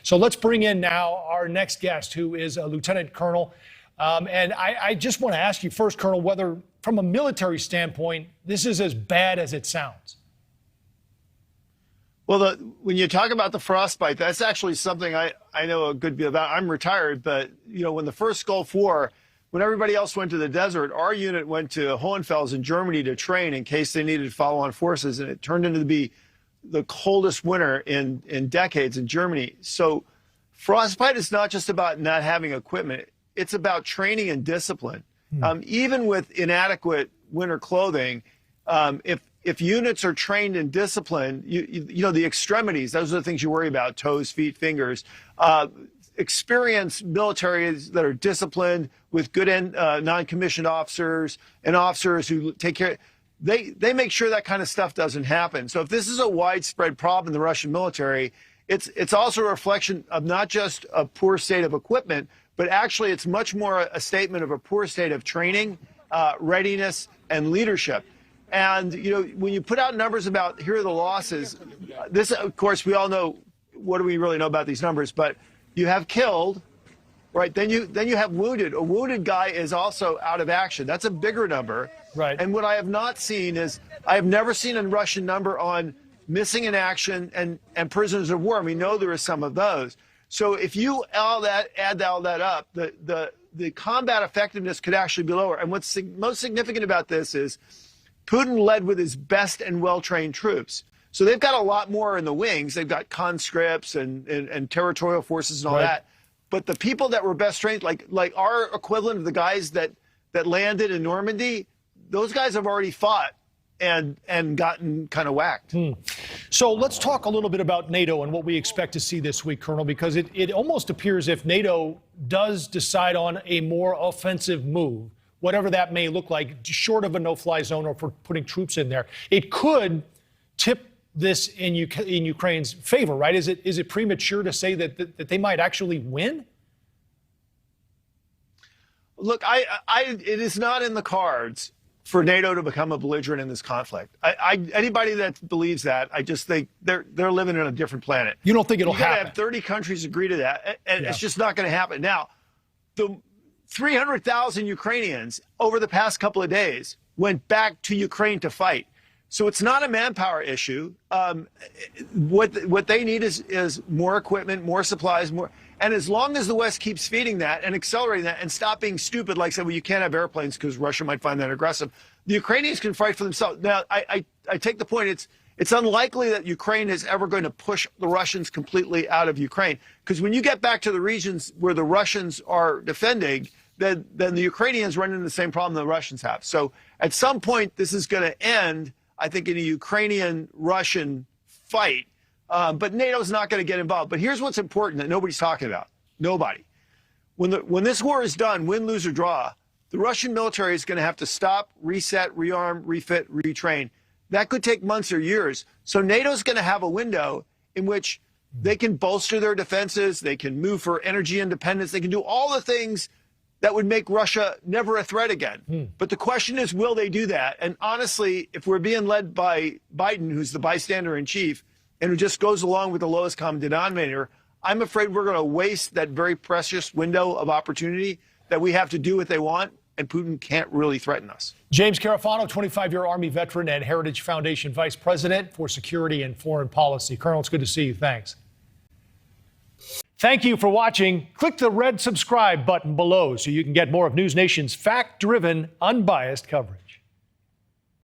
So let's bring in now our next guest, who is a lieutenant colonel. And I just want to ask you first, Colonel, whether from a military standpoint, this is as bad as it sounds. Well, when you talk about the frostbite, that's actually something I know a good bit about. I'm retired, but, when the first Gulf War, when everybody else went to the desert, our unit went to Hohenfels in Germany to train in case they needed follow-on forces, and it turned into be the coldest winter in decades in Germany. So frostbite is not just about not having equipment. It's about training and discipline. Even with inadequate winter clothing, if units are trained and disciplined, the extremities, those are the things you worry about, toes, feet, fingers. Experienced militaries that are disciplined with good non-commissioned officers and officers who take care, they make sure that kind of stuff doesn't happen. So if this is a widespread problem in the Russian military, it's also a reflection of not just a poor state of equipment, but actually it's much more a statement of a poor state of training, readiness, and leadership. And, when you put out numbers about here are the losses, this, of course, we all know, what do we really know about these numbers? But you have killed, right? Then you have wounded. A wounded guy is also out of action. That's a bigger number. Right. And what I have not seen is, I have never seen a Russian number on missing in action and prisoners of war. We know there are some of those. So if you add all that up, the combat effectiveness could actually be lower. And what's most significant about this is Putin led with his best and well-trained troops. So they've got a lot more in the wings. They've got conscripts and territorial forces and all that. But the people that were best trained, like our equivalent of the guys that landed in Normandy, those guys have already fought and gotten kind of whacked. So let's talk a little bit about NATO and what we expect to see this week, Colonel, because it almost appears if NATO does decide on a more offensive move, whatever that may look like, short of a no-fly zone or for putting troops in there, it could tip this in Ukraine's favor, right? Is it premature to say that they might actually win? Look, it is not in the cards for NATO to become a belligerent in this conflict. Anybody that believes that, I just think they're living on a different planet. You don't think it'll happen? You gotta have 30 countries agree to that, and it's just not going to happen. Now, the 300,000 Ukrainians over the past couple of days went back to Ukraine to fight. So it's not a manpower issue. What they need is more equipment, more supplies, more. And as long as the West keeps feeding that and accelerating that and stop being stupid, like saying, well, you can't have airplanes because Russia might find that aggressive, the Ukrainians can fight for themselves. Now, I take the point. It's unlikely that Ukraine is ever going to push the Russians completely out of Ukraine, because when you get back to the regions where the Russians are defending, then the Ukrainians run into the same problem the Russians have. So at some point, this is going to end, I think, in a Ukrainian-Russian fight. But NATO's not going to get involved. But here's what's important that nobody's talking about. Nobody. When this war is done, win, lose, or draw, the Russian military is going to have to stop, reset, rearm, refit, retrain. That could take months or years. So NATO's going to have a window in which they can bolster their defenses, they can move for energy independence, they can do all the things that would make Russia never a threat again. But the question is, will they do that? And honestly, if we're being led by Biden, who's the bystander in chief, and who just goes along with the lowest common denominator, I'm afraid we're going to waste that very precious window of opportunity that we have to do what they want, and Putin can't really threaten us. James Carafano, 25-year Army veteran and Heritage Foundation Vice President for Security and Foreign Policy. Colonel, it's good to see you. Thanks. Thank you for watching. Click the red subscribe button below so you can get more of NewsNation's fact-driven, unbiased coverage.